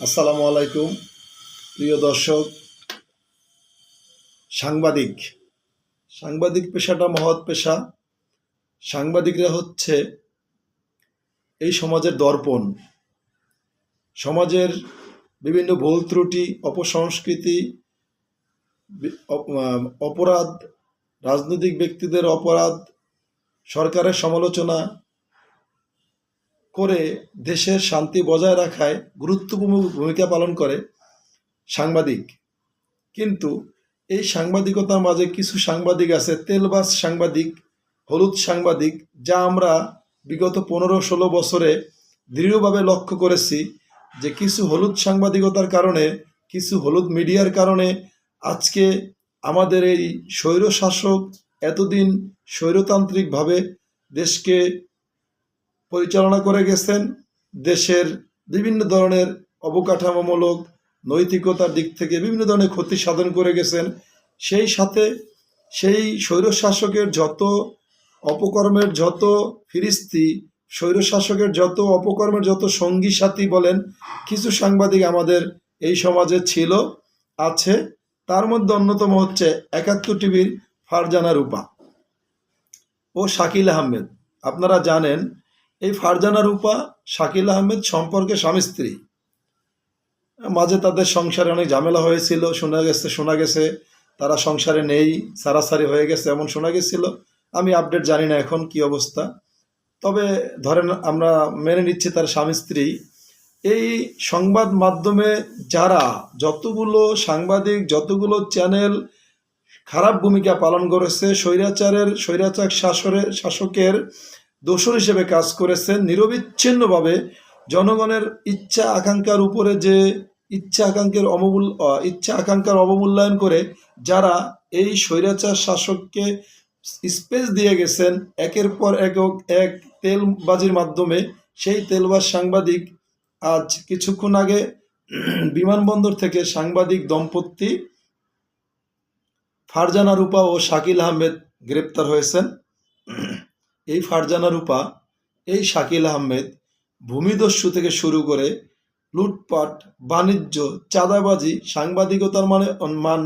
আসসালামু আলাইকুম প্রিয় দর্শক। সাংবাদিক সাংবাদিক পেশাটা মহৎ পেশা। সাংবাদিকরা হচ্ছে এই সমাজের দর্পণ। সমাজের বিভিন্ন ভুল ত্রুটি, অপসংস্কৃতি, অপরাধ, রাজনৈতিক ব্যক্তিদের অপরাধ, সরকারের সমালোচনা করে দেশের শান্তি বজায় রাখায় গুরুত্বপূর্ণ ভূমিকা পালন করে সাংবাদিক। কিন্তু এই সাংবাদিকতার মাঝে কিছু সাংবাদিক আছে তেলবাজ সাংবাদিক, হলুদ সাংবাদিক, যা আমরা বিগত 15-16 বছরে দৃঢ়ভাবে লক্ষ্য করেছি যে কিছু হলুদ সাংবাদিকতার কারণে, কিছু হলুদ মিডিয়ার কারণে আজকে আমাদের এই স্বৈরশাসক এতদিন স্বৈরতান্ত্রিকভাবে দেশকে পরিচালনা করে গেছেন। দেশের বিভিন্ন ধরনের অবকাঠামোমূলক নৈতিকতার দিক থেকে বিভিন্ন ধরনের ক্ষতি সাধন করে গেছেন। সেই সাথে সেই স্বৈরশাসকের যত অপকর্মের যত ফিরিস্তি, স্বৈরশাসকের যত অপকর্মের যত সঙ্গী সাথী বলেন, কিছু সাংবাদিক আমাদের এই সমাজে ছিল, আছে। তার মধ্যে অন্যতম হচ্ছে ৭১ টিভির ফারজানা রূপা ও শাকিল আহমেদ। আপনারা জানেন এই ফারজানা রূপা শাকিল আহমেদ সম্পর্কে স্বামী স্ত্রী। মাঝে তাদের সংসারে অনেক ঝামেলা হয়েছিল, শোনা গেছে তারা সংসারে নেই, সারাসারি হয়ে গেছে এমন শোনা গেছিল। আমি আপডেট জানি না এখন কি অবস্থা, তবে ধরেন আমরা মেনে নিচ্ছি তার স্বামী স্ত্রী। এই সংবাদ মাধ্যমে যারা যতগুলো সাংবাদিক, যতগুলো চ্যানেল খারাপ ভূমিকা পালন করেছে, স্বৈরাচার শাসকের দোসর হিসেবে কাজ করেছে, নিরবিচ্ছিন্নভাবে জনগণের ইচ্ছা আকাঙ্ক্ষার উপরে যে ইচ্ছা আকাঙ্ক্ষার অবমূল্যায়ন করে যারা এই স্বৈরাচার শাসককে স্পেস দিয়ে গেছেন একের পর এক তেলবাজির মাধ্যমে, সেই তেলবাজ সাংবাদিক আজ কিছুক্ষণ আগে বিমানবন্দর থেকে সাংবাদিক দম্পতি ফারজানা রূপা ও শাকিল আহমেদ গ্রেপ্তার হয়েছেন। এই ফারজানা রূপা, এই শাকিল আহমেদ ভূমিদস্যু থেকে শুরু করে লুটপাট, বাণিজ্য, চাঁদাবাজি, সাংবাদিকতার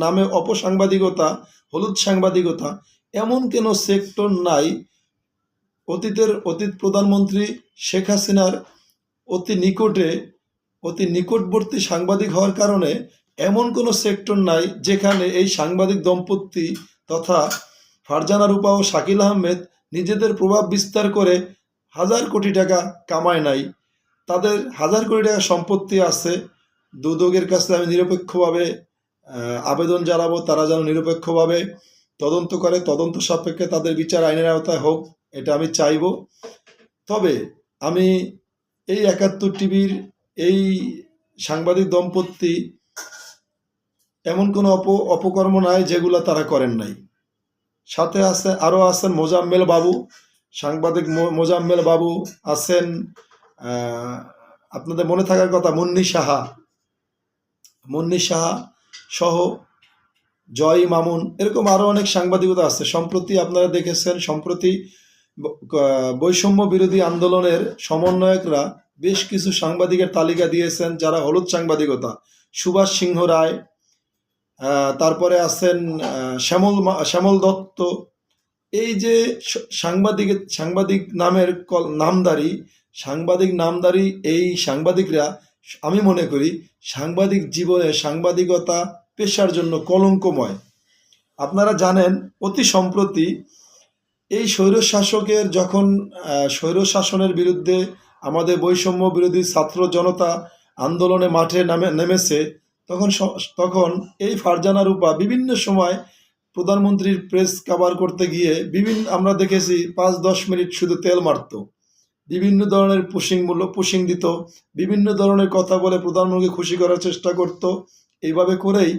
নামে অপসাংবাদিকতা, হলুদ সাংবাদিকতা, এমন কেন সেক্টর নাই অতীত প্রধানমন্ত্রী শেখ হাসিনার অতি নিকটবর্তী সাংবাদিক হওয়ার কারণে এমন কোনো সেক্টর নাই যেখানে এই সাংবাদিক দম্পতি তথা ফারজানা রূপা ও শাকিল আহমেদ নিজেদের প্রভাব বিস্তার করে হাজার কোটি টাকা কামায় নাই। তাদের হাজার কোটি টাকা সম্পত্তি আছে। দুদকের কাছে আমি নিরপেক্ষভাবে আবেদন জানাবো, তারা যেন নিরপেক্ষভাবে তদন্ত করে, তদন্ত সাপেক্ষে তাদের বিচার আইনের আওতায় হোক, এটা আমি চাইব। তবে আমি এই ৭১ টিভির এই সাংবাদিক দম্পতি এমন কোনো অপকর্ম নাই যেগুলো তারা করেন নাই। সাথে আরও আছেন মোজাম্মেল বাবু, সাংবাদিক মোজাম্মেল বাবু আছেন, আপনাদের মনে থাকার কথা মুন্নি সাহা সহ জয় মামুন, এরকম আরও অনেক সাংবাদিকতা আছে। সম্প্রতি আপনারা দেখেছেন, সম্প্রতি বৈষম্য বিরোধী আন্দোলনের সমন্বয়করা বেশ কিছু সাংবাদিকের তালিকা দিয়েছেন যারা হলুদ সাংবাদিকতা। সুভাষ সিংহ রায়, তারপরে আছেন শ্যামল দত্ত। এই যে সাংবাদিক নামধারী এই সাংবাদিকরা, আমি মনে করি সাংবাদিক জীবনে সাংবাদিকতা পেশার জন্য কলঙ্কময়। আপনারা জানেন অতি সম্প্রতি এই স্বৈরশাসনের বিরুদ্ধে আমাদের বৈষম্য বিরোধী ছাত্র জনতা আন্দোলনে মাঠে নেমেছে, তখন এই ফারজানা রূপা বিভিন্ন সময় প্রধানমন্ত্রীর প্রেস কভার করতে গিয়ে আমরা দেখেছি 5-10 মিনিট শুধু তেল মারত, বিভিন্ন ধরনের পুশিং দিত, বিভিন্ন ধরনের কথা বলে প্রধানমন্ত্রীকে খুশি করার চেষ্টা করত। এইভাবে করেই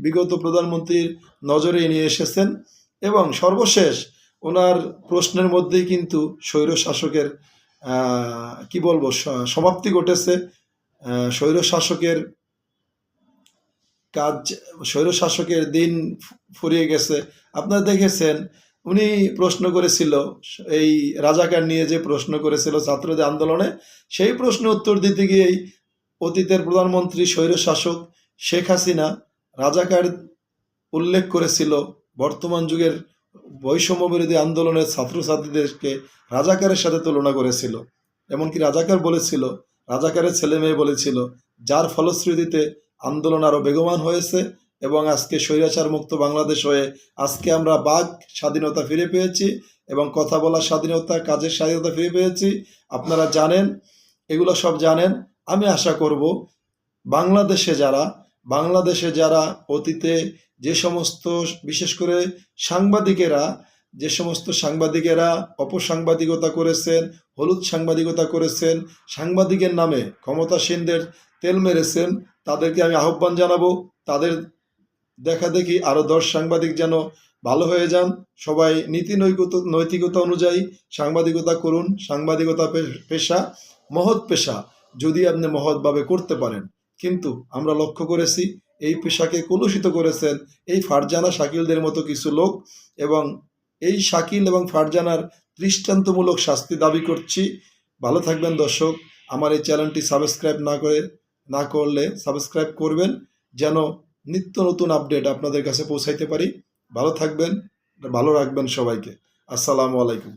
বিগত প্রধানমন্ত্রীর নজরে নিয়ে এসেছেন এবং সর্বশেষ ওনার প্রশ্নের মধ্যেই কিন্তু স্বৈরশাসকের কি বলবো সমাপ্তি ঘটেছে। স্বৈরশাসকের দিন ফুরিয়ে গেছে। আপনারা দেখেছেন উনি প্রশ্ন করেছিল, এই রাজাকার নিয়ে যে প্রশ্ন করেছিল ছাত্রদের আন্দোলনে, সেই প্রশ্নের উত্তর দিতে গিয়েই অতীতের প্রধানমন্ত্রী স্বৈরশাসক শেখ হাসিনা রাজাকার উল্লেখ করেছিল, বর্তমান যুগের বৈষম্য বিরোধী আন্দোলনের ছাত্রছাত্রীদেরকে রাজাকারের সাথে তুলনা করেছিল। এমনকি রাজাকার বলেছিল, রাজাকারের ছেলে মেয়ে বলেছিল, যার ফলশ্রুতিতে আন্দোলন আরো বেগবান হয়েছে এবং আজকে স্বৈরাচার মুক্ত বাংলাদেশ হয়ে আজকে আমরা বাক স্বাধীনতা ফিরে পেয়েছি এবং কথা বলার স্বাধীনতা, কাজের স্বাধীনতা ফিরে পেয়েছি। আপনারা জানেন, এগুলো সব জানেন। আমি আশা করব বাংলাদেশে যারা অতীতে যে সমস্ত, বিশেষ করে যে সমস্ত সাংবাদিকেরা অপসাংবাদিকতা করেছেন, হলুদ সাংবাদিকতা করেছেন, সাংবাদিকের নামে ক্ষমতাসীনদের তেল মেরেছেন, তাদেরকে আমি আহ্বান জানাবো, তাদের দেখা দেখি আরো 10 সাংবাদিক যেন ভালো হয়ে যান। সবাই নৈতিকতা অনুযায়ী সাংবাদিকতা করুন। সাংবাদিকতা পেশা মহৎ পেশা, যদি আপনি মহৎভাবে করতে পারেন। কিন্তু আমরা লক্ষ্য করেছি এই পেশাকে কলুষিত করেছেন এই ফারজানা শাকিলদের মতো কিছু লোক, এবং এই শাকিল এবং ফারজানার দৃষ্টান্তমূলক শাস্তি দাবি করছি। ভালো থাকবেন দর্শক। আমার এই চ্যানেলটি সাবস্ক্রাইব না করলে সাবস্ক্রাইব করবেন, যেন নিত্য নতুন আপডেট আপনাদের কাছে পৌঁছাইতে পারি। ভালো থাকবেন, ভালো রাখবেন সবাইকে। আসসালামু আলাইকুম।